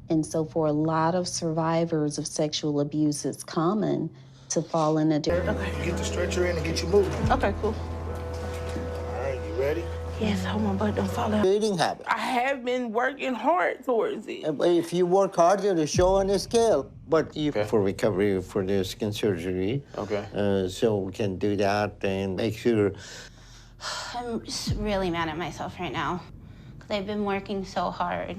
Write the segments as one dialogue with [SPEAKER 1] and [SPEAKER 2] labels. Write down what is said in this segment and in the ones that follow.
[SPEAKER 1] And so for a lot of survivors of sexual abuse, it's common to fall in a...
[SPEAKER 2] Okay. Get the stretcher in and get you moving.
[SPEAKER 3] Okay, cool.
[SPEAKER 2] All right, you ready?
[SPEAKER 3] Yes, I hope my butt don't fall out.
[SPEAKER 4] Eating habit.
[SPEAKER 3] I have been working hard towards it.
[SPEAKER 4] If you work hard, it'll show on the scale. But for recovery for the skin surgery, so we can do that and make sure.
[SPEAKER 5] I'm just really mad at myself right now because I've been working so hard.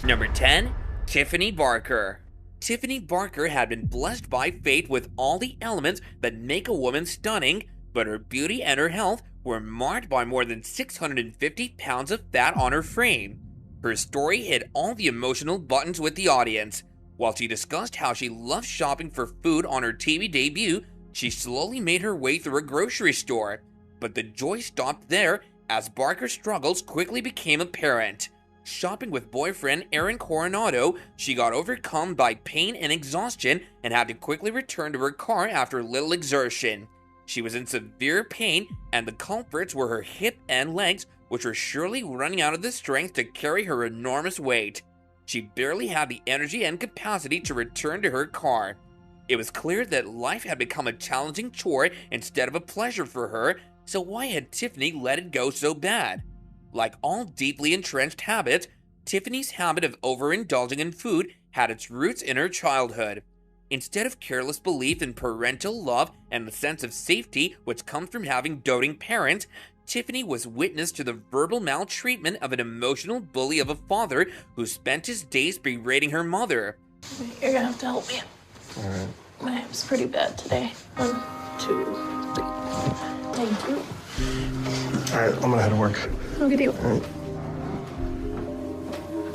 [SPEAKER 6] Number 10, Tiffany Barker. Tiffany Barker had been blessed by fate with all the elements that make a woman stunning, but her beauty and her health were marred by more than 650 pounds of fat on her frame. Her story hit all the emotional buttons with the audience. While she discussed how she loved shopping for food on her TV debut, she slowly made her way through a grocery store. But the joy stopped there as Barker's struggles quickly became apparent. Shopping with boyfriend Aaron Coronado, she got overcome by pain and exhaustion and had to quickly return to her car after little exertion. She was in severe pain, and the culprits were her hip and legs, which were surely running out of the strength to carry her enormous weight. She barely had the energy and capacity to return to her car. It was clear that life had become a challenging chore instead of a pleasure for her, so why had Tiffany let it go so bad? Like all deeply entrenched habits, Tiffany's habit of overindulging in food had its roots in her childhood. Instead of careless belief in parental love and the sense of safety which comes from having doting parents, Tiffany was witness to the verbal maltreatment of an emotional bully of a father who spent his days berating her mother.
[SPEAKER 3] You're gonna have to help me.
[SPEAKER 4] All right.
[SPEAKER 3] My hip's pretty bad today. 1, 2, 3. Thank you.
[SPEAKER 2] All right, I'm gonna head to work.
[SPEAKER 3] Okay, deal.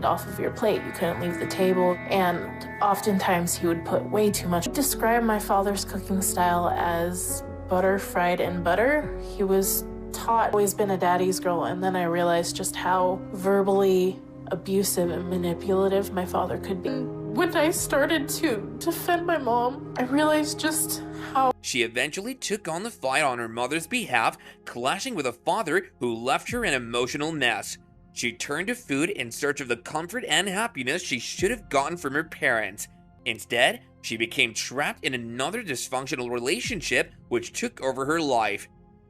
[SPEAKER 3] Off of your plate, you couldn't leave the table, and oftentimes he would put way too much. Describe my father's cooking style as butter fried in butter. He was taught, always been a daddy's girl, and then I realized just how verbally abusive and manipulative my father could be. When I started to defend my mom, I realized just how...
[SPEAKER 6] She eventually took on the fight on her mother's behalf, clashing with a father who left her an emotional mess. She turned to food in search of the comfort and happiness she should have gotten from her parents. Instead, she became trapped in another dysfunctional relationship which took over her life.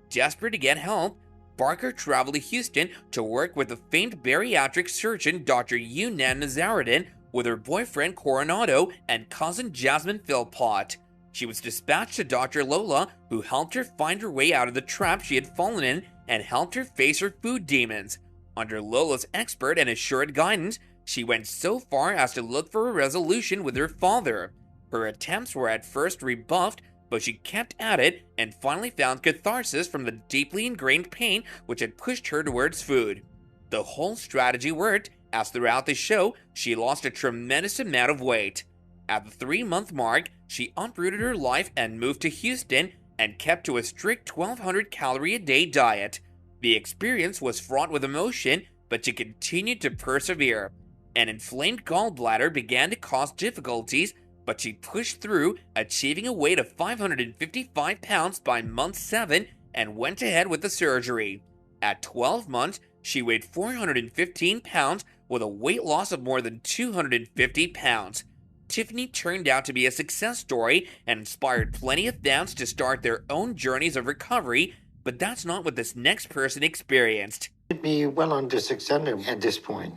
[SPEAKER 6] Desperate to get help, Barker traveled to Houston to work with the famed bariatric surgeon Dr. Younan Nazaruddin with her boyfriend Coronado and cousin Jasmine Philpott. She was dispatched to Dr. Lola, who helped her find her way out of the trap she had fallen in and helped her face her food demons. Under Lola's expert and assured guidance, she went so far as to look for a resolution with her father. Her attempts were at first rebuffed, but she kept at it and finally found catharsis from the deeply ingrained pain which had pushed her towards food. The whole strategy worked, as throughout the show, she lost a tremendous amount of weight. At the 3-month mark, she uprooted her life and moved to Houston and kept to a strict 1,200 calorie a day diet. The experience was fraught with emotion, but she continued to persevere. An inflamed gallbladder began to cause difficulties, but she pushed through, achieving a weight of 555 pounds by month 7 and went ahead with the surgery. At 12 months, she weighed 415 pounds with a weight loss of more than 250 pounds. Tiffany turned out to be a success story and inspired plenty of fans to start their own journeys of recovery, but that's not what this next person experienced.
[SPEAKER 4] You'd be well under 600 at this point.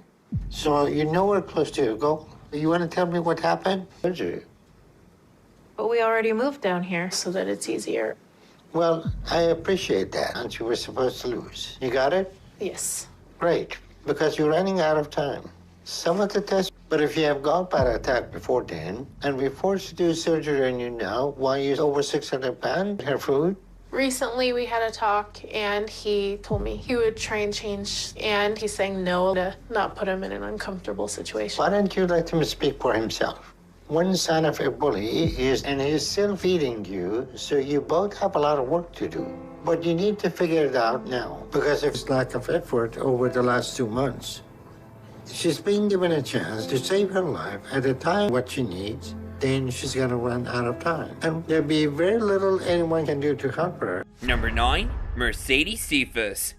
[SPEAKER 4] So you're nowhere close to your goal. You want to tell me what happened? Surgery.
[SPEAKER 3] But we already moved down here so that it's easier.
[SPEAKER 4] Well, I appreciate that. And you were supposed to lose. You got it?
[SPEAKER 3] Yes.
[SPEAKER 4] Great. Because you're running out of time. Some of the tests, but if you have gallbladder attack before then, and we're forced to do surgery on you now, while you're over 600 pounds, her food?
[SPEAKER 3] Recently, we had a talk, and he told me he would try and change, and he's saying no to not put him in an uncomfortable situation.
[SPEAKER 4] Why don't you let him speak for himself? One sign of a bully is, and he's still feeding you, so you both have a lot of work to do. But you need to figure it out now, because of his lack of effort over the last 2 months. She's being given a chance to save her life at a time what she needs. Then she's gonna run out of time. And there'll be very little anyone can do to help her.
[SPEAKER 6] Number 9, Mercedes Cephas.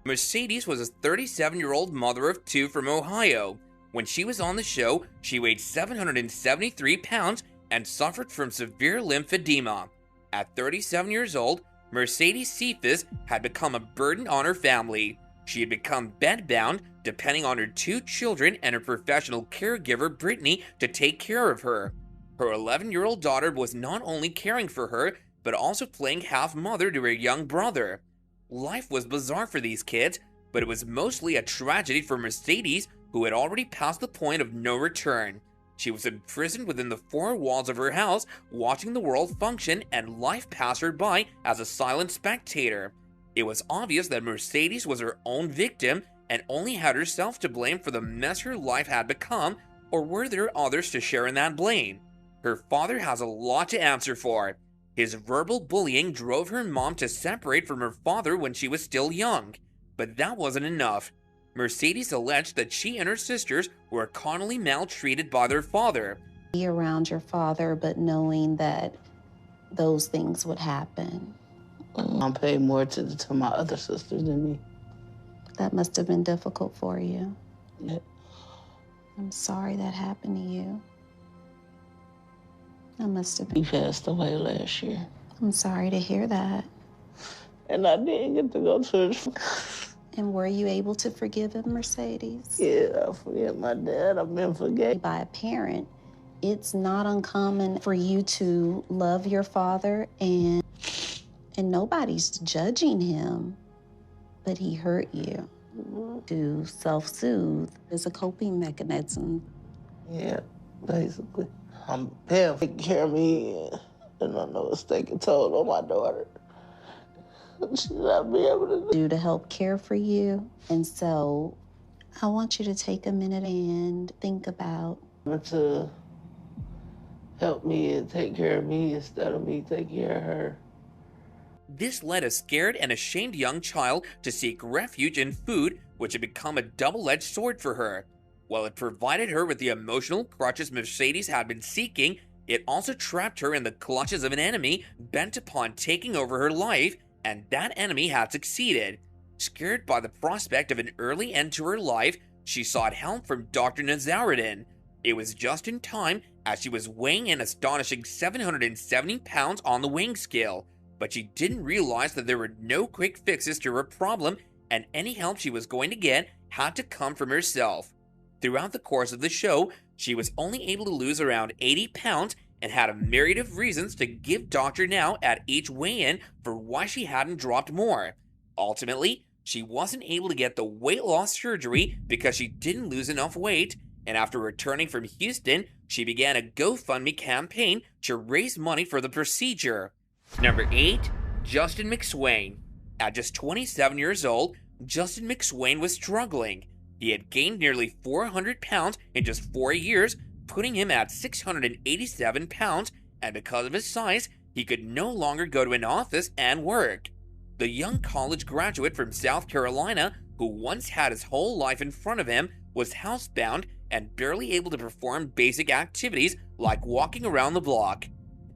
[SPEAKER 6] Mercedes was a 37-year-old mother of 2 from Ohio. When she was on the show, she weighed 773 pounds and suffered from severe lymphedema. At 37 years old, Mercedes Cephas had become a burden on her family. She had become bedbound, depending on her 2 children and her professional caregiver, Brittany, to take care of her. Her 11-year-old daughter was not only caring for her, but also playing half-mother to her young brother. Life was bizarre for these kids, but it was mostly a tragedy for Mercedes, who had already passed the point of no return. She was imprisoned within the 4 walls of her house, watching the world function, and life pass her by as a silent spectator. It was obvious that Mercedes was her own victim and only had herself to blame for the mess her life had become, or were there others to share in that blame? Her father has a lot to answer for. His verbal bullying drove her mom to separate from her father when she was still young, but that wasn't enough. Mercedes alleged that she and her sisters were carnally maltreated by their father.
[SPEAKER 1] Be around your father, but knowing that those things would happen.
[SPEAKER 7] Mom paid more attention to my other sisters than me.
[SPEAKER 1] That must have been difficult for you.
[SPEAKER 7] Yeah.
[SPEAKER 1] I'm sorry that happened to you. That must have been.
[SPEAKER 7] He passed away last year.
[SPEAKER 1] I'm sorry to hear that.
[SPEAKER 7] And I didn't get to go to church.
[SPEAKER 1] And were you able to forgive him, Mercedes?
[SPEAKER 7] Yeah, I forget my dad. I've been forgetting.
[SPEAKER 1] By a parent, it's not uncommon for you to love your father and nobody's judging him, but he hurt you. To self-soothe is a coping mechanism.
[SPEAKER 7] Yeah, basically. I'm paying taking care of me, and I know it's taking toll on my daughter. She should not be able to
[SPEAKER 1] do to help care for you. And so I want you to take a minute and think about
[SPEAKER 7] to help me and take care of me instead of me taking care of her.
[SPEAKER 6] This led a scared and ashamed young child to seek refuge in food, which had become a double-edged sword for her. While it provided her with the emotional crutches Mercedes had been seeking, it also trapped her in the clutches of an enemy bent upon taking over her life, and that enemy had succeeded. Scared by the prospect of an early end to her life, she sought help from Dr. Nazaruddin. It was just in time, as she was weighing an astonishing 770 pounds on the weighing scale, but she didn't realize that there were no quick fixes to her problem, and any help she was going to get had to come from herself. Throughout the course of the show, she was only able to lose around 80 pounds and had a myriad of reasons to give Dr. Now at each weigh-in for why she hadn't dropped more. Ultimately, she wasn't able to get the weight loss surgery because she didn't lose enough weight, and after returning from Houston, she began a GoFundMe campaign to raise money for the procedure. Number 8. Justin McSwain. At just 27 years old, Justin McSwain was struggling. He had gained nearly 400 pounds in just 4 years, putting him at 687 pounds, and because of his size, he could no longer go to an office and work. The young college graduate from South Carolina, who once had his whole life in front of him, was housebound and barely able to perform basic activities like walking around the block.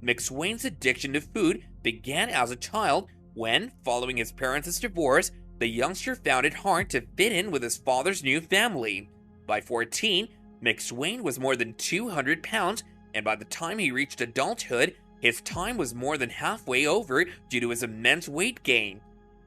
[SPEAKER 6] McSwain's addiction to food began as a child when, following his parents' divorce, the youngster found it hard to fit in with his father's new family. By 14, McSwain was more than 200 pounds, and by the time he reached adulthood, his time was more than halfway over due to his immense weight gain.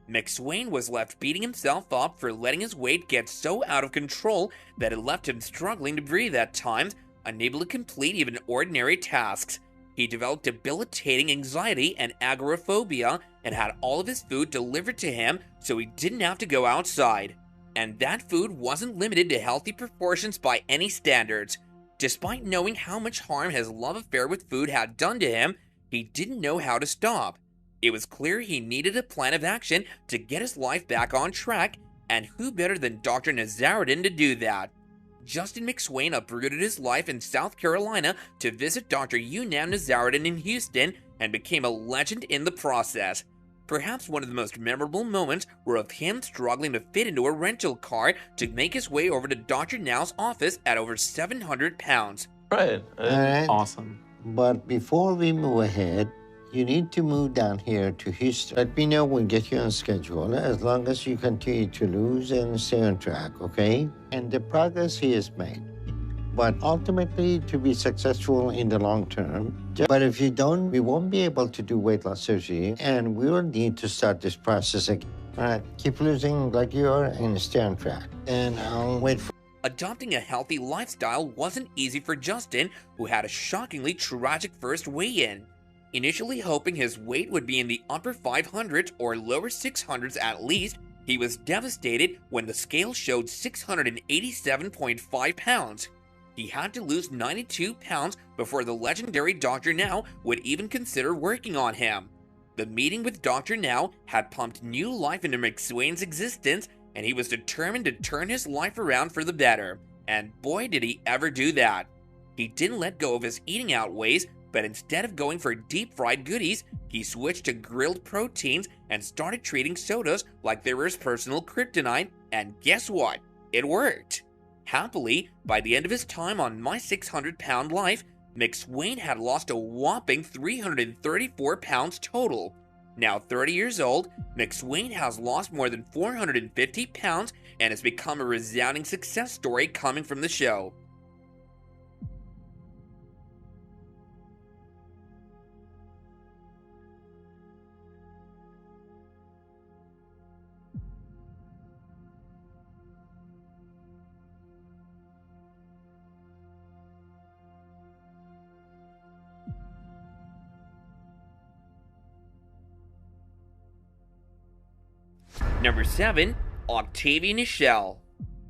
[SPEAKER 6] McSwain was left beating himself up for letting his weight get so out of control that it left him struggling to breathe at times, unable to complete even ordinary tasks. He developed debilitating anxiety and agoraphobia and had all of his food delivered to him so he didn't have to go outside. And that food wasn't limited to healthy proportions by any standards. Despite knowing how much harm his love affair with food had done to him, he didn't know how to stop. It was clear he needed a plan of action to get his life back on track, and who better than Dr. Nazaruddin to do that? Justin McSwain uprooted his life in South Carolina to visit Dr. Yunam Nazaruddin in Houston and became a legend in the process. Perhaps one of the most memorable moments were of him struggling to fit into a rental car to make his way over to Dr. Now's office at over 700 pounds.
[SPEAKER 8] Right.
[SPEAKER 4] right.
[SPEAKER 8] Awesome.
[SPEAKER 4] But before we move ahead, you need to move down here to Houston. Let me know when we get you on schedule, as long as you continue to lose and stay on track, okay? And the progress he has made. but ultimately to be successful in the long term. But if you don't, we won't be able to do weight loss surgery, and we will need to start this process again. All right, keep losing like you are and stay on track. And I'll wait for...
[SPEAKER 6] Adopting a healthy lifestyle wasn't easy for Justin, who had a shockingly tragic first weigh-in. Initially hoping his weight would be in the upper 500s or lower 600s at least, he was devastated when the scale showed 687.5 pounds. He had to lose 92 pounds before the legendary Dr. Now would even consider working on him. The meeting with Dr. Now had pumped new life into McSwain's existence, and he was determined to turn his life around for the better. And boy, did he ever do that. He didn't let go of his eating out ways, but instead of going for deep-fried goodies, he switched to grilled proteins and started treating sodas like they were his personal kryptonite, and guess what? It worked. Happily, by the end of his time on My 600-Pound Life, McSwain had lost a whopping 334 pounds total. Now 30 years old, McSwain has lost more than 450 pounds and has become a resounding success story coming from the show. Number 7. Octavia Nichelle.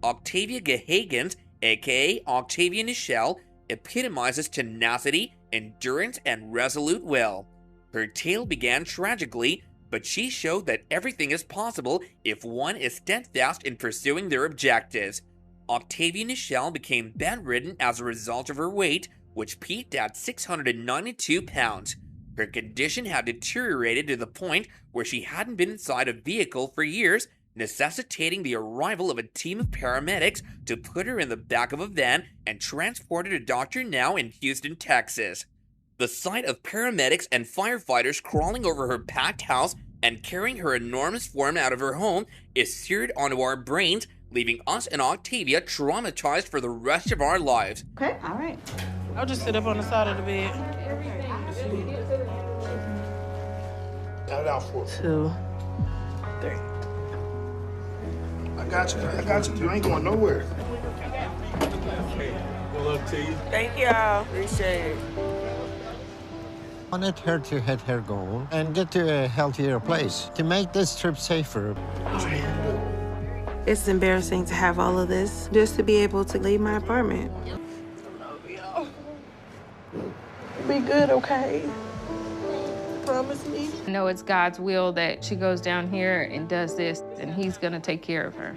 [SPEAKER 6] Octavia Gehagans, aka Octavia Nichelle, epitomizes tenacity, endurance, and resolute will. Her tale began tragically, but she showed that everything is possible if one is steadfast in pursuing their objectives. Octavia Nichelle became bedridden as a result of her weight, which peaked at 692 pounds. Her condition had deteriorated to the point where she hadn't been inside a vehicle for years, necessitating the arrival of a team of paramedics to put her in the back of a van and transport her to Dr. Now in Houston, Texas. The sight of paramedics and firefighters crawling over her packed house and carrying her enormous form out of her home is seared onto our brains, leaving us and Octavia traumatized for the rest of our lives.
[SPEAKER 8] Okay, all right.
[SPEAKER 9] I'll just sit up on the side of the bed.
[SPEAKER 2] Count it out for
[SPEAKER 9] 2, 3.
[SPEAKER 2] I got you. I got you. You ain't going nowhere.
[SPEAKER 10] Good luck to you.
[SPEAKER 9] Thank y'all. Appreciate it.
[SPEAKER 4] I wanted her to hit her goal and get to a healthier place to make this trip safer.
[SPEAKER 11] It's embarrassing to have all of this just to be able to leave my apartment.
[SPEAKER 9] Be good, okay? Promise me.
[SPEAKER 12] I know it's God's will that she goes down here and does this, and he's gonna take care of her.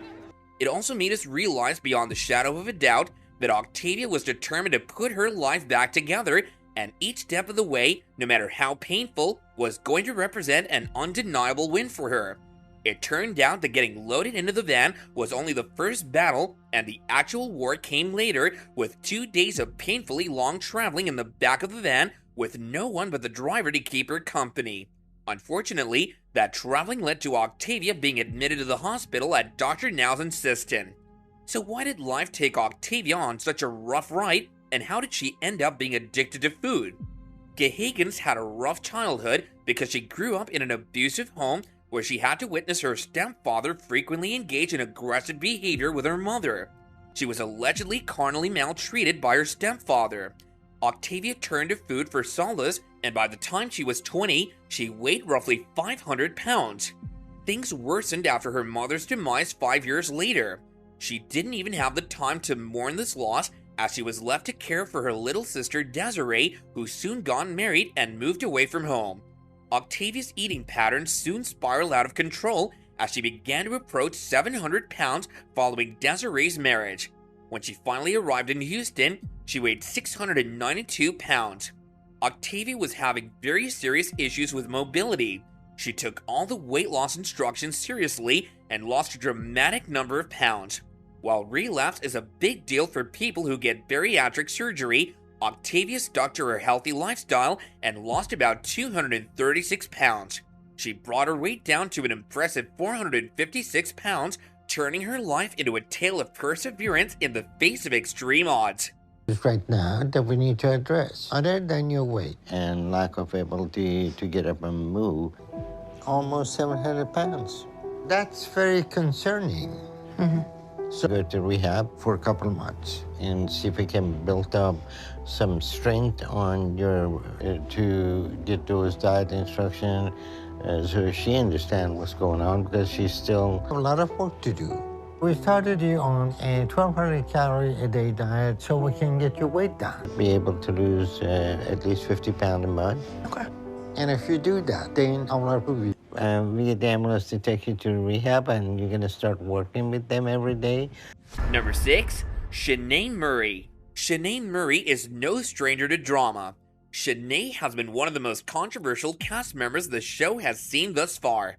[SPEAKER 6] It also made us realize beyond the shadow of a doubt that Octavia was determined to put her life back together, and each step of the way, no matter how painful, was going to represent an undeniable win for her. It turned out that getting loaded into the van was only the first battle, and the actual war came later, with 2 days of painfully long traveling in the back of the van with no one but the driver to keep her company. Unfortunately, that traveling led to Octavia being admitted to the hospital at Dr. Now's insistence. So why did life take Octavia on such a rough ride, and how did she end up being addicted to food? Gehagans had a rough childhood because she grew up in an abusive home where she had to witness her stepfather frequently engage in aggressive behavior with her mother. She was allegedly carnally maltreated by her stepfather. Octavia turned to food for solace, and by the time she was 20, she weighed roughly 500 pounds. Things worsened after her mother's demise 5 years later. She didn't even have the time to mourn this loss, as she was left to care for her little sister Desiree, who soon got married and moved away from home. Octavia's eating patterns soon spiraled out of control as she began to approach 700 pounds following Desiree's marriage. When she finally arrived in Houston, she weighed 692 pounds. Octavia was having very serious issues with mobility. She took all the weight loss instructions seriously and lost a dramatic number of pounds. While relapse is a big deal for people who get bariatric surgery, Octavia stuck to her healthy lifestyle and lost about 236 pounds. She brought her weight down to an impressive 456 pounds, turning her life into a tale of perseverance in the face of extreme odds.
[SPEAKER 4] right now that we need to address, other than your weight and lack of ability to get up and move, almost 700 pounds. That's very concerning. So go to rehab for a couple of months and see if we can build up some strength on your, to get those diet instructions so she understands what's going on, because she's still have a lot of work to do. We started you on a 1,200 calorie a day diet so we can get your weight down. Be able to lose at least 50 pounds a month.
[SPEAKER 9] Okay.
[SPEAKER 4] And if you do that, then I will approve you. We get the ambulance to take you to rehab, and you're gonna start working with them every day.
[SPEAKER 6] Number 6, Shanae Murray. Shanae Murray is no stranger to drama. Shanae has been one of the most controversial cast members the show has seen thus far.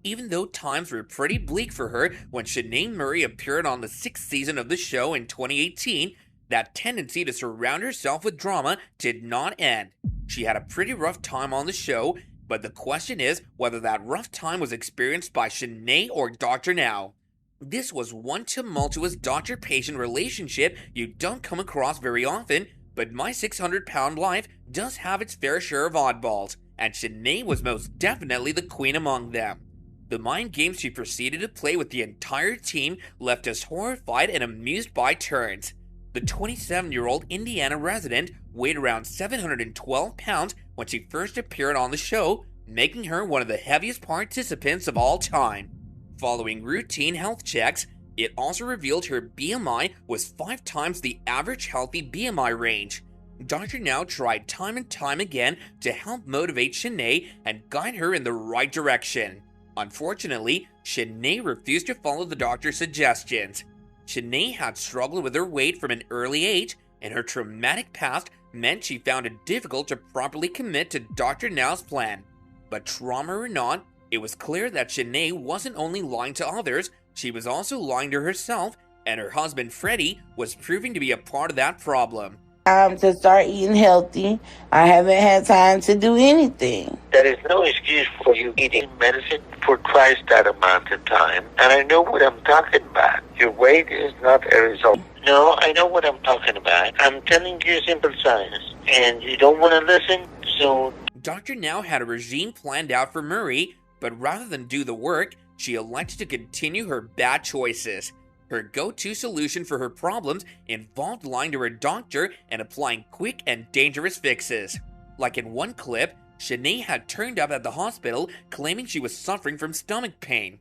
[SPEAKER 6] Even though times were pretty bleak for her when Shanae Murray appeared on the 6th season of the show in 2018, that tendency to surround herself with drama did not end. She had a pretty rough time on the show, but the question is whether that rough time was experienced by Shanae or Dr. Now. This was one tumultuous doctor-patient relationship you don't come across very often, but My 600-Pound Life does have its fair share of oddballs, and Shanae was most definitely the queen among them. The mind games she proceeded to play with the entire team left us horrified and amused by turns. The 27-year-old Indiana resident weighed around 712 pounds when she first appeared on the show, making her one of the heaviest participants of all time. Following routine health checks, it also revealed her BMI was 5 times the average healthy BMI range. Dr. Now tried time and time again to help motivate Shanae and guide her in the right direction. Unfortunately, Shanae refused to follow the doctor's suggestions. Shanae had struggled with her weight from an early age, and her traumatic past meant she found it difficult to properly commit to Dr. Now's plan. But trauma or not, it was clear that Shanae wasn't only lying to others, she was also lying to herself, and her husband Freddie was proving to be a part of that problem.
[SPEAKER 7] To start eating healthy. I haven't had time to do anything.
[SPEAKER 4] There is no excuse for you eating medicine for twice that amount of time. And I know what I'm talking about. Your weight is not a result. No, I know what I'm talking about. I'm telling you simple science. And you don't want to listen, so...
[SPEAKER 6] Dr. Now had a regime planned out for Murray, but rather than do the work, she elected to continue her bad choices. Her go-to solution for her problems involved lying to her doctor and applying quick and dangerous fixes. Like in one clip, Shanae had turned up at the hospital claiming she was suffering from stomach pain.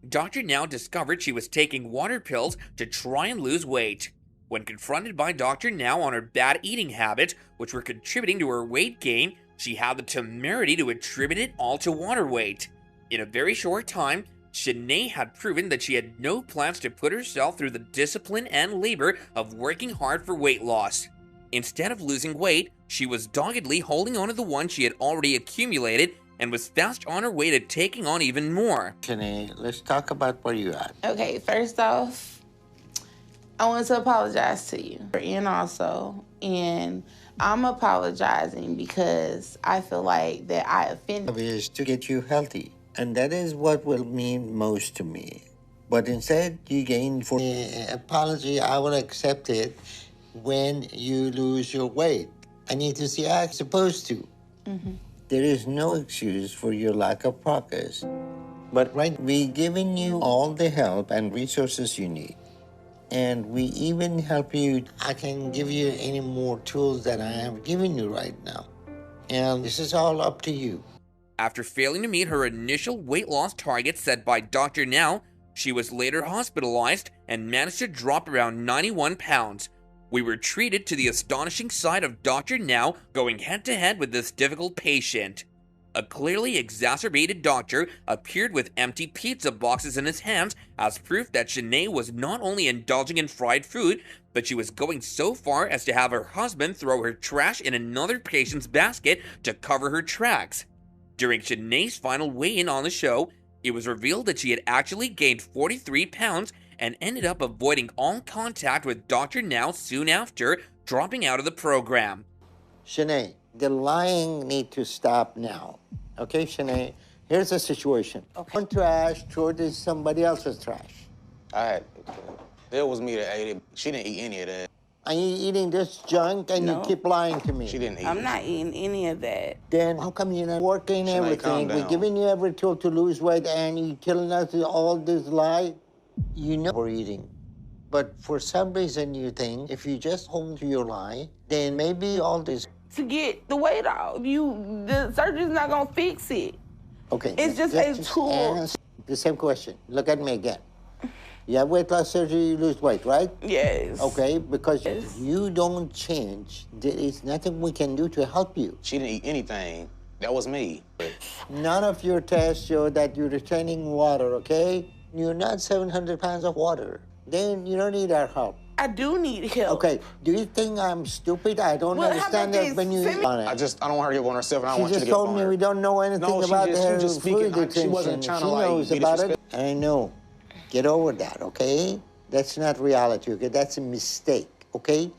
[SPEAKER 6] Dr. Now discovered she was taking water pills to try and lose weight. When confronted by Dr. Now on her bad eating habits, which were contributing to her weight gain, she had the temerity to attribute it all to water weight. In a very short time, Shanae had proven that she had no plans to put herself through the discipline and labor of working hard for weight loss. Instead of losing weight, she was doggedly holding on to the one she had already accumulated and was fast on her way to taking on even more.
[SPEAKER 4] Shanae, let's talk about where you're at.
[SPEAKER 7] Okay, first off, I want to apologize to you. And I'm apologizing because I feel like that I offended you.
[SPEAKER 4] Is to get you healthy. And that is what will mean most to me. But instead, you gain for the apology. I will accept it when you lose your weight. I need to see how I'm supposed to. There is no excuse for your lack of progress. But we're giving you all the help and resources you need. And we even help you. I can give you any more tools that I have given you right now. And this is all up to you.
[SPEAKER 6] After failing to meet her initial weight loss target set by Dr. Now, she was later hospitalized and managed to drop around 91 pounds. We were treated to the astonishing sight of Dr. Now going head-to-head with this difficult patient. A clearly exacerbated doctor appeared with empty pizza boxes in his hands as proof that Shanae was not only indulging in fried food, but she was going so far as to have her husband throw her trash in another patient's basket to cover her tracks. During Shanae's final weigh-in on the show, it was revealed that she had actually gained 43 pounds and ended up avoiding all contact with Dr. Now soon after, dropping out of the program.
[SPEAKER 4] Shanae, the lying need to stop now. Okay, Shanae? Here's the situation. One trash toward somebody else's trash.
[SPEAKER 8] It was me that ate it. She didn't eat any of that.
[SPEAKER 4] Are you eating this junk and
[SPEAKER 8] No.
[SPEAKER 4] you keep lying to me?
[SPEAKER 8] She didn't eat I'm not eating any of that.
[SPEAKER 4] Then how come you're not working
[SPEAKER 8] Shanae,
[SPEAKER 4] everything?
[SPEAKER 8] calm
[SPEAKER 4] We're
[SPEAKER 8] down.
[SPEAKER 4] giving you every tool to lose weight and you telling us all this lie? You know we're eating. But for some reason you think if you just hold to your lie, then maybe all this...
[SPEAKER 8] To get the weight off, the surgery's not gonna fix it.
[SPEAKER 4] Okay.
[SPEAKER 8] It's just a tool.
[SPEAKER 4] Answer the same question. Look at me again. You have weight loss surgery, you lose weight, right?
[SPEAKER 8] Yes.
[SPEAKER 4] Okay, because you don't change, there is nothing we can do to help you.
[SPEAKER 8] She didn't eat anything. That was me.
[SPEAKER 4] None of your tests show that you're retaining water, okay? You're not 700 pounds of water. Then you don't need our help.
[SPEAKER 8] I do need help.
[SPEAKER 4] Okay, do you think I'm stupid? I don't
[SPEAKER 8] Well, how
[SPEAKER 4] understand
[SPEAKER 8] about
[SPEAKER 4] that when you
[SPEAKER 8] this?
[SPEAKER 4] eat on it.
[SPEAKER 8] I don't want her to get on herself, and I
[SPEAKER 4] She
[SPEAKER 8] want you to
[SPEAKER 4] just
[SPEAKER 8] get
[SPEAKER 4] told
[SPEAKER 8] on
[SPEAKER 4] me
[SPEAKER 8] her.
[SPEAKER 4] we don't know anything
[SPEAKER 8] No, she
[SPEAKER 4] about
[SPEAKER 8] just-
[SPEAKER 4] her
[SPEAKER 8] she just
[SPEAKER 4] fluid
[SPEAKER 8] speaking. She
[SPEAKER 4] retention.
[SPEAKER 8] wasn't trying to,
[SPEAKER 4] She
[SPEAKER 8] like,
[SPEAKER 4] knows
[SPEAKER 8] be
[SPEAKER 4] about it.
[SPEAKER 8] disrespectful.
[SPEAKER 4] I know. Get over that, okay? That's not reality, okay? That's a mistake, okay?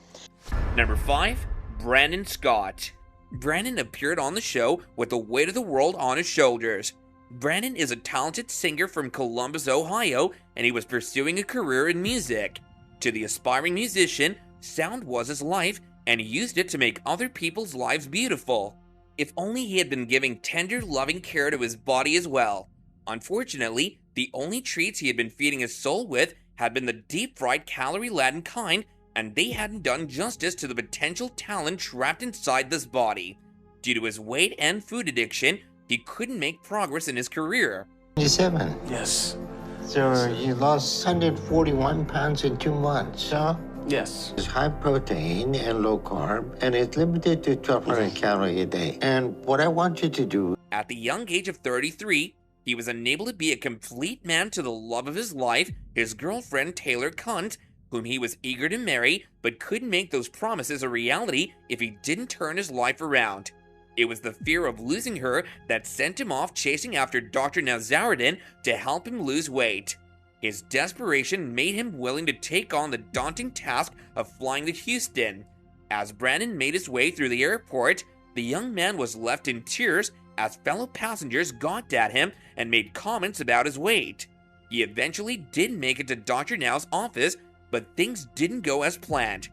[SPEAKER 6] Number 5, Brandon Scott. Brandon appeared on the show with the weight of the world on his shoulders. Brandon is a talented singer from Columbus, Ohio, and he was pursuing a career in music. To the aspiring musician, sound was his life, and he used it to make other people's lives beautiful. If only he had been giving tender, loving care to his body as well. Unfortunately, the only treats he had been feeding his soul with had been the deep-fried, calorie-laden kind, and they hadn't done justice to the potential talent trapped inside this body. Due to his weight and food addiction, he couldn't make progress in his career.
[SPEAKER 4] 27.
[SPEAKER 8] Yes.
[SPEAKER 4] So you lost 141 pounds in 2 months, huh?
[SPEAKER 8] Yes.
[SPEAKER 4] It's high protein and low carb, and it's limited to 1,200 calories a day. And what I want you to do...
[SPEAKER 6] At the young age of 33, he was unable to be a complete man to the love of his life, his girlfriend Taylor Cunt, whom he was eager to marry, but couldn't make those promises a reality if he didn't turn his life around. It was the fear of losing her that sent him off chasing after Dr. Nazaruddin to help him lose weight. His desperation made him willing to take on the daunting task of flying to Houston. As Brandon made his way through the airport, the young man was left in tears as fellow passengers gawked at him and made comments about his weight. He eventually did make it to Dr. Now's office, but things didn't go as planned.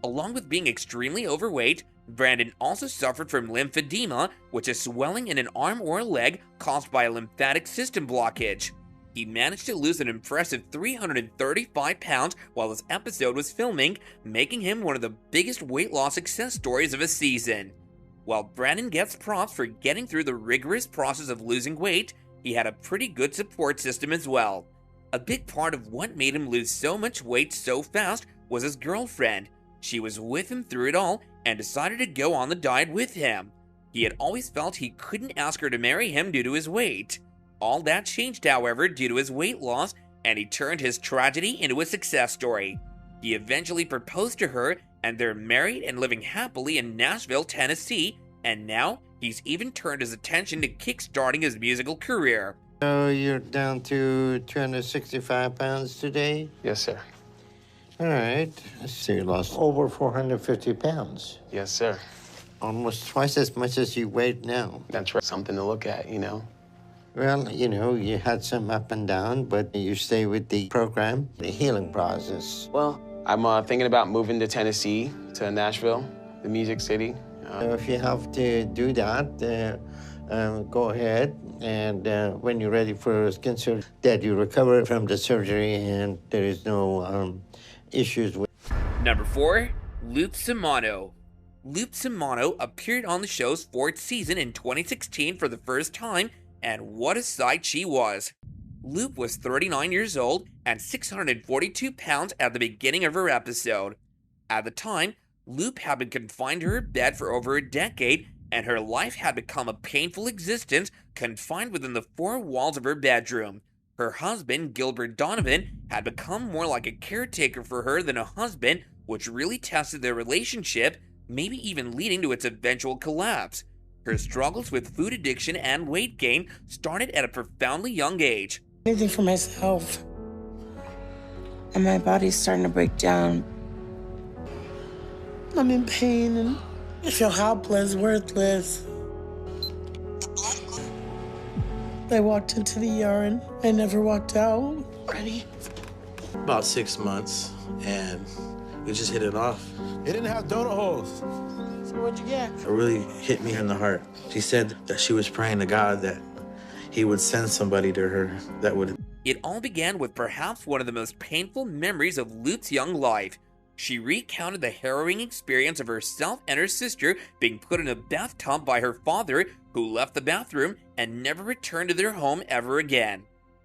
[SPEAKER 6] Along with being extremely overweight, Brandon also suffered from lymphedema, which is swelling in an arm or leg caused by a lymphatic system blockage. He managed to lose an impressive 335 pounds while this episode was filming, making him one of the biggest weight loss success stories of his season. While Brandon gets props for getting through the rigorous process of losing weight, he had a pretty good support system as well. A big part of what made him lose so much weight so fast was his girlfriend. She was with him through it all and decided to go on the diet with him. He had always felt he couldn't ask her to marry him due to his weight. All that changed, however, due to his weight loss, and he turned his tragedy into a success story. He eventually proposed to her, and they're married and living happily in Nashville, Tennessee, and now he's even turned his attention to kickstarting his musical career.
[SPEAKER 4] So you're down to 265 pounds today?
[SPEAKER 8] Yes, sir.
[SPEAKER 4] All right. So you lost over 450 pounds.
[SPEAKER 8] Yes, sir.
[SPEAKER 4] Almost twice as much as you weigh now.
[SPEAKER 8] That's right. Something to look at, you know.
[SPEAKER 4] Well, you know, you had some up and down, but you stay with the program, the healing process.
[SPEAKER 8] Well, I'm thinking about moving to Tennessee, to Nashville, the music city.
[SPEAKER 4] So if you have to do that, go ahead. And when you're ready for skin surgery, that you recover from the surgery and there is no issues with.
[SPEAKER 6] Number 4, Lupe Simano. Lupe Simano appeared on the show's 4th season in 2016 for the first time, and what a sight she was. Lupe was 39 years old and 642 pounds at the beginning of her episode. At the time, Lupe had been confined to her bed for over a decade, and her life had become a painful existence confined within the 4 walls of her bedroom. Her husband, Gilbert Donovan, had become more like a caretaker for her than a husband, which really tested their relationship, maybe even leading to its eventual collapse. Her struggles with food addiction and weight gain started at a profoundly young age.
[SPEAKER 9] Anything for myself. And my body's starting to break down. I'm in pain and I feel helpless, worthless. I walked into the urine. I never walked out. Ready?
[SPEAKER 10] About 6 months, and We just hit it off.
[SPEAKER 2] It didn't have donut holes.
[SPEAKER 7] So what'd you get?
[SPEAKER 10] It really hit me in the heart. She said that she was praying to God that he would send somebody to her that would...
[SPEAKER 6] It all began with perhaps one of the most painful memories of Luke's young life. She recounted the harrowing experience of herself and her sister being put in a bathtub by her father, who left the bathroom and never returned to their home ever again.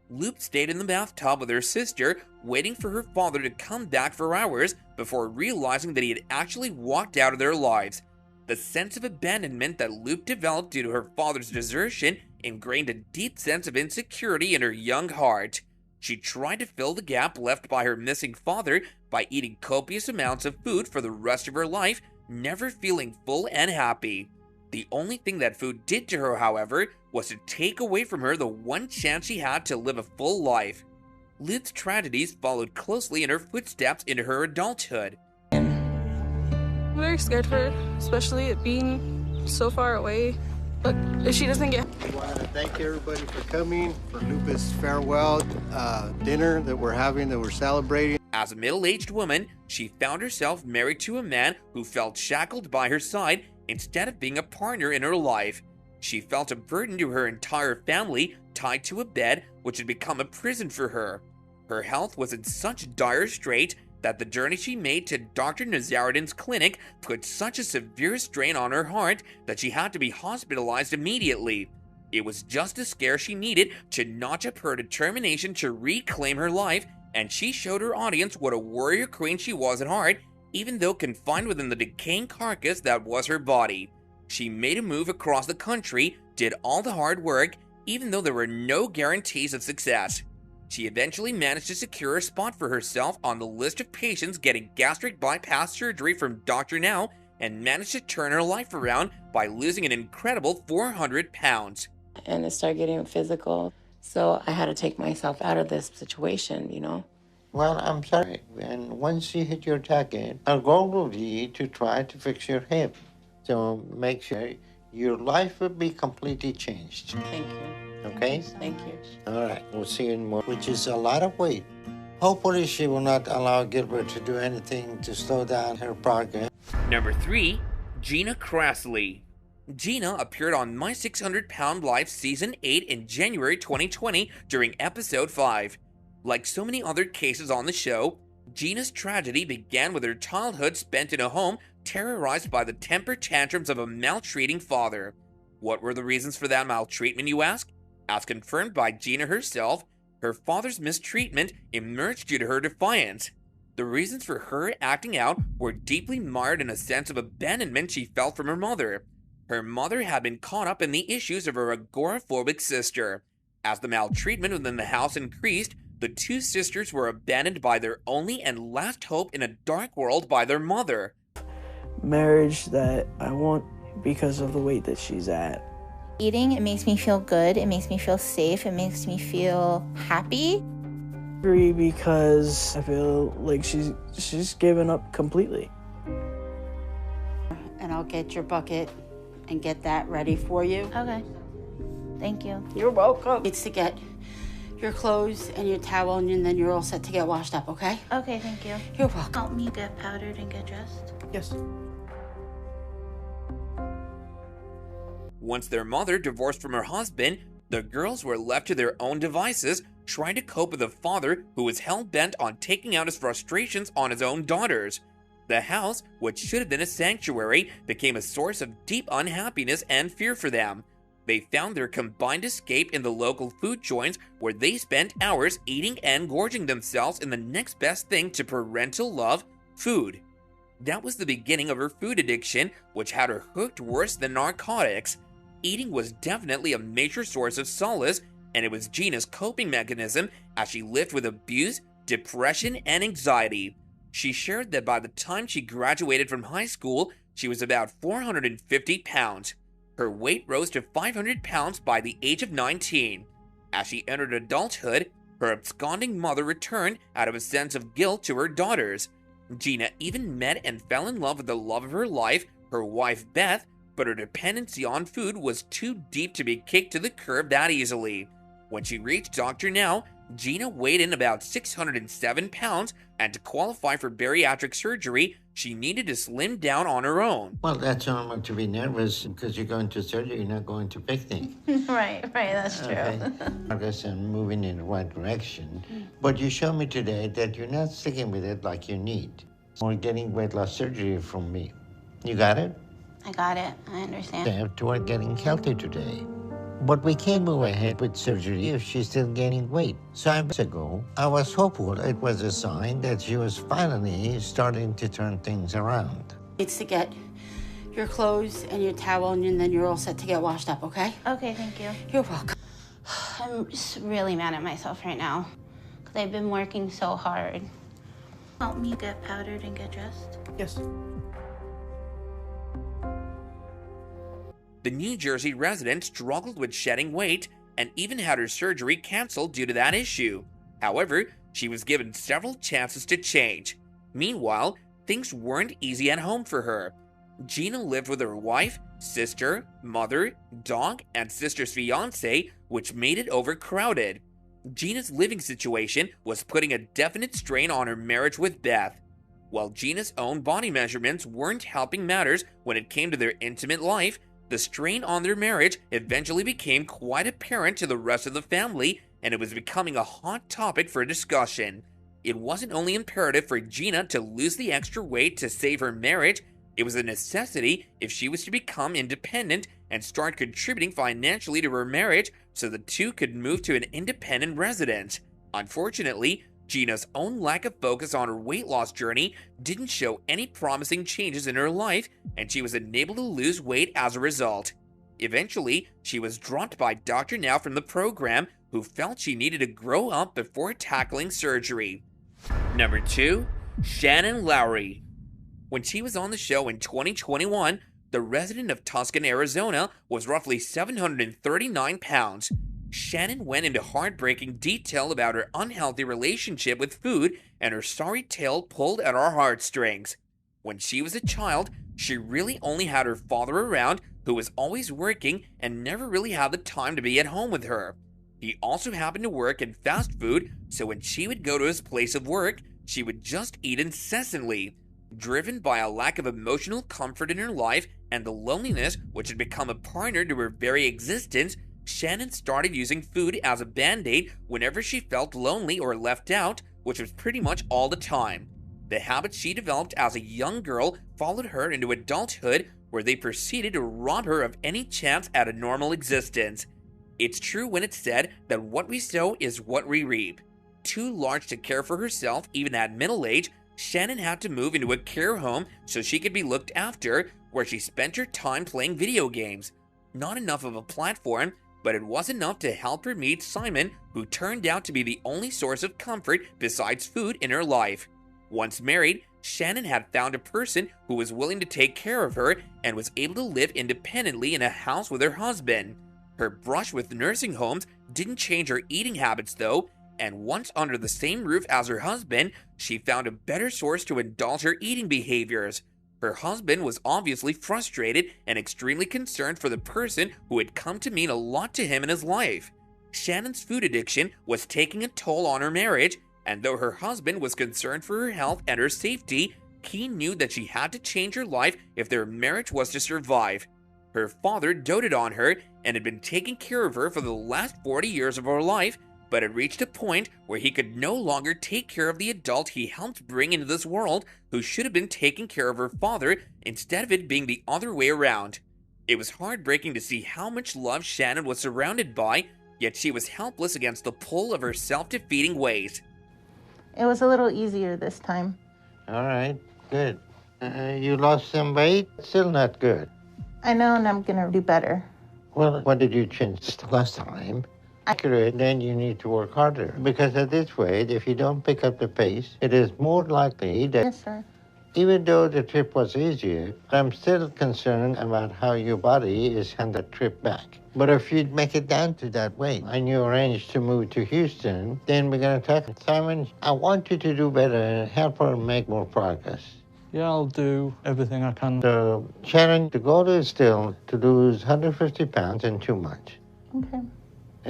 [SPEAKER 6] Luke stayed in the bathtub with her sister, waiting for her father to come back for hours before realizing that he had actually walked out of their lives. The sense of abandonment that Luke developed due to her father's desertion ingrained a deep sense of insecurity in her young heart. She tried to fill the gap left by her missing father by eating copious amounts of food for the rest of her life, never feeling full and happy. The only thing that food did to her, however, was to take away from her the one chance she had to live a full life. Liv's tragedies followed closely in her footsteps into her adulthood.
[SPEAKER 13] I'm very scared for her, especially it being so far away. But if she doesn't get...
[SPEAKER 14] I want to thank everybody for coming for Lupus farewell dinner that we're having, that we're celebrating.
[SPEAKER 6] As a middle-aged woman, she found herself married to a man who felt shackled by her side instead of being a partner in her life. She felt a burden to her entire family, tied to a bed which had become a prison for her. Her health was in such dire strait that the journey she made to Dr. Nazaruddin's clinic put such a severe strain on her heart that she had to be hospitalized immediately. It was just a scare she needed to notch up her determination to reclaim her life, and she showed her audience what a warrior queen she was at heart, even though confined within the decaying carcass that was her body. She made a move across the country, did all the hard work, even though there were no guarantees of success. She eventually managed to secure a spot for herself on the list of patients getting gastric bypass surgery from Dr. Now, and managed to turn her life around by losing an incredible 400 pounds.
[SPEAKER 11] And it started getting physical, so I had to take myself out of this situation, you know?
[SPEAKER 4] Well, I'm sorry. And once you hit your target, our goal will be to try to fix your hip. So make sure your life will be completely changed.
[SPEAKER 11] Thank you.
[SPEAKER 4] Okay?
[SPEAKER 11] Thank you.
[SPEAKER 4] All right, we'll see you in more, which is a lot of weight. Hopefully she will not allow Gilbert to do anything to slow down her progress.
[SPEAKER 6] Number 3, Gina Crassley. Gina appeared on My 600 Pound Life Season 8 in January 2020 during Episode 5. Like so many other cases on the show, Gina's tragedy began with her childhood spent in a home terrorized by the temper tantrums of a maltreating father. What were the reasons for that maltreatment, you ask? As confirmed by Gina herself, her father's mistreatment emerged due to her defiance. The reasons for her acting out were deeply mired in a sense of abandonment she felt from her mother. Her mother had been caught up in the issues of her agoraphobic sister. As the maltreatment within the house increased, the two sisters were abandoned by their only and last hope in a dark world by their mother.
[SPEAKER 7] Marriage that I want because of the weight that she's at.
[SPEAKER 5] Eating, it makes me feel good, it makes me feel safe, it makes me feel happy.
[SPEAKER 7] Because I feel like she's given up completely.
[SPEAKER 15] And I'll get your bucket and get that ready for you.
[SPEAKER 5] Okay. Thank you.
[SPEAKER 15] You're welcome. It's to get your clothes and your towel, and then you're all set to get washed up, okay?
[SPEAKER 5] Okay, thank you.
[SPEAKER 15] You're welcome.
[SPEAKER 5] Help me get powdered and get dressed.
[SPEAKER 7] Yes.
[SPEAKER 6] Once their mother divorced from her husband, the girls were left to their own devices, trying to cope with a father who was hell-bent on taking out his frustrations on his own daughters. The house, which should have been a sanctuary, became a source of deep unhappiness and fear for them. They found their combined escape in the local food joints, where they spent hours eating and gorging themselves in the next best thing to parental love, food. That was the beginning of her food addiction, which had her hooked worse than narcotics. Eating was definitely a major source of solace, and it was Gina's coping mechanism as she lived with abuse, depression, and anxiety. She shared that by the time she graduated from high school, she was about 450 pounds. Her weight rose to 500 pounds by the age of 19. As she entered adulthood, her absconding mother returned out of a sense of guilt to her daughters. Gina even met and fell in love with the love of her life, her wife Beth, but her dependency on food was too deep to be kicked to the curb that easily. When she reached Dr. Now, Gina weighed in about 607 pounds, and to qualify for bariatric surgery, she needed to slim down on her own.
[SPEAKER 4] Well, that's normal to be nervous because you're going to surgery, you're not going to picnic.
[SPEAKER 5] Right, that's true.
[SPEAKER 4] Okay. I guess I'm moving in the right direction. But you show me today that you're not sticking with it like you need. Or getting weight loss surgery from me. You got it?
[SPEAKER 5] I got it. I understand.
[SPEAKER 4] They have toward getting healthy today. But we can't move ahead with surgery if she's still gaining weight. 5 months ago, I was hopeful it was a sign that she was finally starting to turn things around.
[SPEAKER 15] Needs to get your clothes and your towel, and then you're all set to get washed up, okay?
[SPEAKER 5] Okay, thank you.
[SPEAKER 15] You're welcome.
[SPEAKER 5] I'm just really mad at myself right now because I've been working so hard. Help me get powdered and get dressed?
[SPEAKER 6] Yes. The New Jersey resident struggled with shedding weight and even had her surgery canceled due to that issue. However, she was given several chances to change. Meanwhile, things weren't easy at home for her. Gina lived with her wife, sister, mother, dog, and sister's fiance, which made it overcrowded. Gina's living situation was putting a definite strain on her marriage with Beth. While Gina's own body measurements weren't helping matters when it came to their intimate life, the strain on their marriage eventually became quite apparent to the rest of the family, and it was becoming a hot topic for discussion. It wasn't only imperative for Gina to lose the extra weight to save her marriage, it was a necessity if she was to become independent and start contributing financially to her marriage so the two could move to an independent residence. Unfortunately, Gina's own lack of focus on her weight loss journey didn't show any promising changes in her life, and she was unable to lose weight as a result. Eventually, she was dropped by Dr. Now from the program, who felt she needed to grow up before tackling surgery. Number 2, Shannon Lowry. When she was on the show in 2021, the resident of Tucson, Arizona was roughly 739 pounds. Shannon went into heartbreaking detail about her unhealthy relationship with food, and her sorry tale pulled at our heartstrings. When she was a child, she really only had her father around, who was always working and never really had the time to be at home with her. He also happened to work in fast food, so when she would go to his place of work, she would just eat incessantly. Driven by a lack of emotional comfort in her life and the loneliness which had become a partner to her very existence, Shannon started using food as a band-aid whenever she felt lonely or left out, which was pretty much all the time. The habits she developed as a young girl followed her into adulthood, where they proceeded to rob her of any chance at a normal existence. It's true when it's said that what we sow is what we reap. Too large to care for herself even at middle age, Shannon had to move into a care home so she could be looked after, where she spent her time playing video games. Not enough of a platform, but it was enough to help her meet Simon, who turned out to be the only source of comfort besides food in her life. Once married, Shannon had found a person who was willing to take care of her and was able to live independently in a house with her husband. Her brush with nursing homes didn't change her eating habits though, and once under the same roof as her husband, she found a better source to indulge her eating behaviors. Her husband was obviously frustrated and extremely concerned for the person who had come to mean a lot to him in his life. Shannon's food addiction was taking a toll on her marriage, and though her husband was concerned for her health and her safety, he knew that she had to change her life if their marriage was to survive. Her father doted on her and had been taking care of her for the last 40 years of her life, but had reached a point where he could no longer take care of the adult he helped bring into this world, who should have been taking care of her father instead of it being the other way around. It was heartbreaking to see how much love Shannon was surrounded by, yet she was helpless against the pull of her self-defeating ways.
[SPEAKER 16] It was a little easier this time.
[SPEAKER 4] All right, good. You lost some weight? Still not good.
[SPEAKER 16] I know, and I'm gonna do better.
[SPEAKER 4] Well, what did you change last time? Accurate, then you need to work harder. Because at this rate, if you don't pick up the pace, it is more likely that...
[SPEAKER 16] Yes, sir.
[SPEAKER 4] Even though the trip was easier, I'm still concerned about how your body is on the trip back. But if you make it down to that weight and you arrange to move to Houston, then we're going to talk. Simon, I want you to do better and help her make more progress.
[SPEAKER 17] Yeah, I'll do everything I can.
[SPEAKER 4] So, Shannon, the goal is still to lose 150 pounds in 2 months.
[SPEAKER 16] Okay.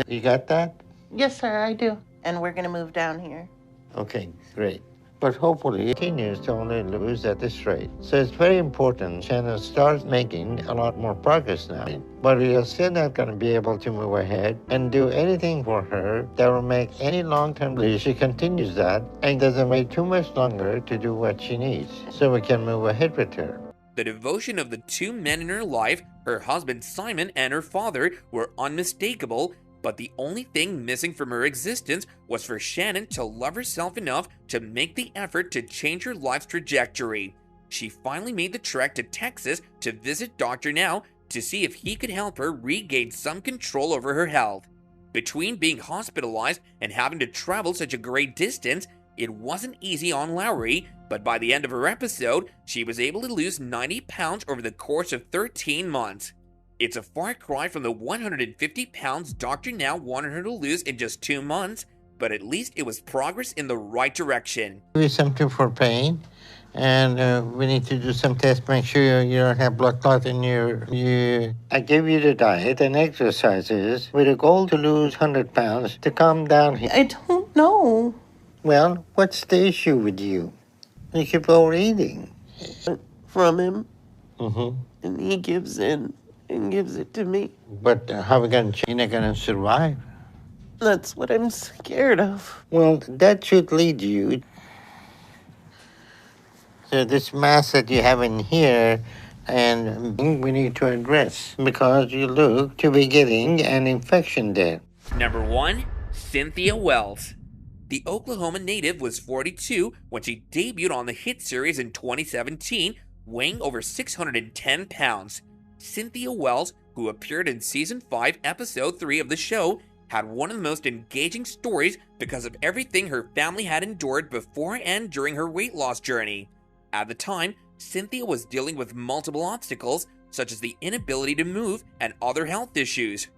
[SPEAKER 4] You got that?
[SPEAKER 16] Yes, sir, I do. and we're gonna move down here.
[SPEAKER 4] Okay, great. But hopefully it continues to only lose at this rate. So it's very important Shannon starts making a lot more progress now. But we are still not going to be able to move ahead and do anything for her that will make any long-term decision. She continues that and doesn't wait too much longer to do what she needs so we can move ahead with her.
[SPEAKER 6] The devotion of the two men in her life, her husband Simon and her father, were unmistakable, but the only thing missing from her existence was for Shannon to love herself enough to make the effort to change her life's trajectory. She finally made the trek to Texas to visit Dr. Now to see if he could help her regain some control over her health. Between being hospitalized and having to travel such a great distance, it wasn't easy on Lowry, but by the end of her episode, she was able to lose 90 pounds over the course of 13 months. It's a far cry from the 150 pounds Dr. Now wanted her to lose in just 2 months, but at least it was progress in the right direction.
[SPEAKER 4] Do something for pain, and we need to do some tests, make sure you don't have blood clot in you. I gave you the diet and exercises with a goal to lose 100 pounds to calm down here.
[SPEAKER 16] I don't know.
[SPEAKER 4] Well, what's the issue with you? You keep overeating.
[SPEAKER 7] From him,
[SPEAKER 4] Mm-hmm.
[SPEAKER 7] and he gives in and gives it to me.
[SPEAKER 4] But how are we going to, you're not going to survive?
[SPEAKER 7] That's what I'm scared of.
[SPEAKER 4] Well, that should lead you. So this mass that you have in here, and we need to address because you look to be getting an infection there.
[SPEAKER 6] Number 1, Cynthia Wells. The Oklahoma native was 42 when she debuted on the hit series in 2017, weighing over 610 pounds. Cynthia Wells, who appeared in Season 5, Episode 3 of the show, had one of the most engaging stories because of everything her family had endured before and during her weight loss journey. At the time, Cynthia was dealing with multiple obstacles, such as the inability to move and other health issues.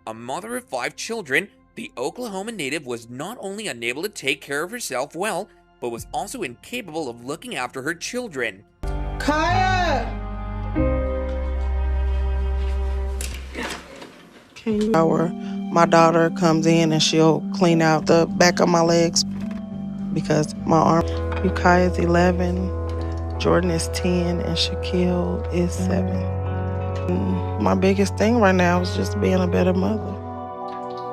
[SPEAKER 6] A mother of 5 children, the Oklahoma native was not only unable to take care of herself well, but was also incapable of looking after her children.
[SPEAKER 9] Kaya! Hour, my daughter comes in and she'll clean out the back of my legs because my arm. Ukiah's 11, Jordan is 10, and Shaquille is 7. My biggest thing right now is just being a better mother.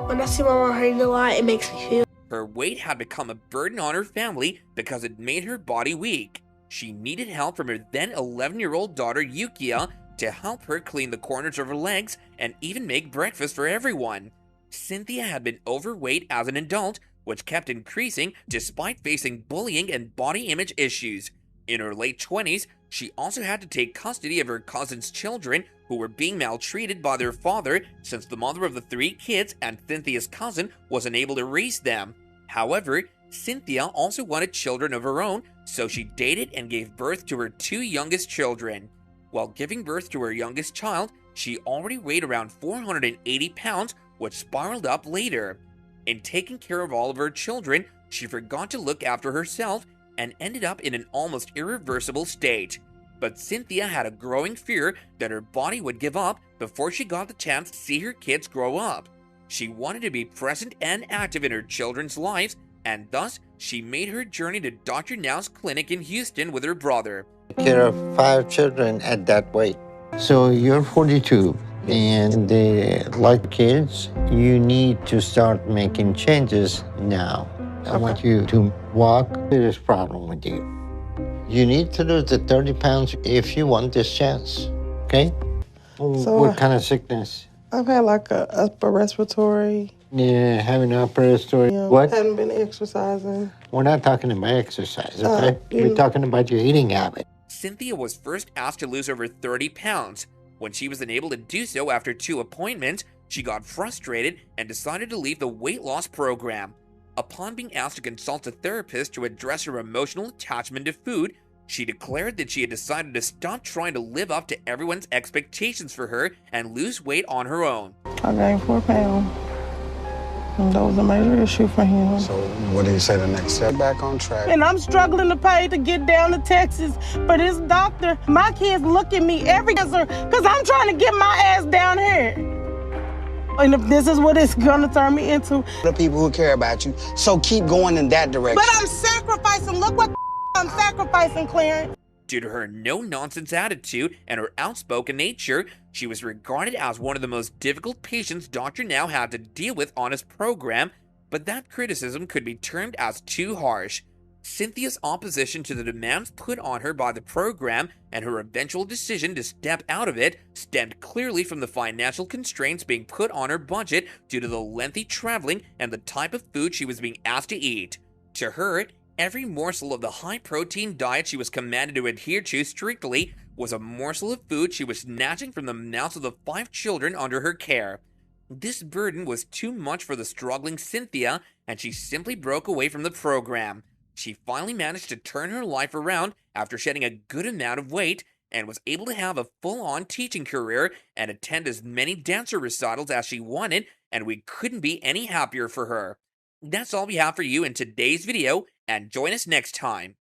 [SPEAKER 18] When I see my mom hurting a lot, it makes me feel.
[SPEAKER 6] Her weight had become a burden on her family because it made her body weak. She needed help from her then 11-year-old daughter Yukia to help her clean the corners of her legs and even make breakfast for everyone. Cynthia had been overweight as an adult, which kept increasing despite facing bullying and body image issues. In her late 20s, she also had to take custody of her cousin's children who were being maltreated by their father since the mother of the 3 kids and Cynthia's cousin was unable to raise them. However, Cynthia also wanted children of her own, so she dated and gave birth to her 2 youngest children. While giving birth to her youngest child, she already weighed around 480 pounds, which spiraled up later. In taking care of all of her children, she forgot to look after herself and ended up in an almost irreversible state. But Cynthia had a growing fear that her body would give up before she got the chance to see her kids grow up. She wanted to be present and active in her children's lives, and thus she made her journey to Dr. Now's clinic in Houston with her brother.
[SPEAKER 4] There are 5 children at that weight. So you're 42 and they like kids. You need to start making changes now. I want you to walk. There's a problem with you. You need to lose the 30 pounds if you want this chance, okay?
[SPEAKER 9] So
[SPEAKER 4] what kind of sickness?
[SPEAKER 9] I've had like a upper respiratory.
[SPEAKER 4] Yeah, having an upper respiratory.
[SPEAKER 9] You know,
[SPEAKER 4] What?
[SPEAKER 9] Hadn't been exercising.
[SPEAKER 4] We're not talking about exercise, okay? We're talking about your eating habit.
[SPEAKER 6] Cynthia was first asked to lose over 30 pounds. When she was unable to do so after 2 appointments, she got frustrated and decided to leave the weight loss program. Upon being asked to consult a therapist to address her emotional attachment to food, she declared that she had decided to stop trying to live up to everyone's expectations for her and lose weight on her own.
[SPEAKER 9] I gained 4 pounds. And that was a major issue for him.
[SPEAKER 19] So what do you say the next step? Back on track.
[SPEAKER 18] And I'm struggling to pay to get down to Texas. But this doctor, my kids look at me every answer because I'm trying to get my ass down here. And if this is what it's gonna turn me into.
[SPEAKER 19] The people who care about you, so keep going in that direction.
[SPEAKER 18] But I'm sacrificing. Look what I'm sacrificing, Clarence.
[SPEAKER 6] Due to her no-nonsense attitude and her outspoken nature, she was regarded as one of the most difficult patients Dr. Now had to deal with on his program, but that criticism could be termed as too harsh. Cynthia's opposition to the demands put on her by the program and her eventual decision to step out of it stemmed clearly from the financial constraints being put on her budget due to the lengthy traveling and the type of food she was being asked to eat. To her, every morsel of the high-protein diet she was commanded to adhere to strictly was a morsel of food she was snatching from the mouths of the 5 children under her care. This burden was too much for the struggling Cynthia, and she simply broke away from the program. She finally managed to turn her life around after shedding a good amount of weight and was able to have a full-on teaching career and attend as many dancer recitals as she wanted, and we couldn't be any happier for her. That's all we have for you in today's video, and join us next time.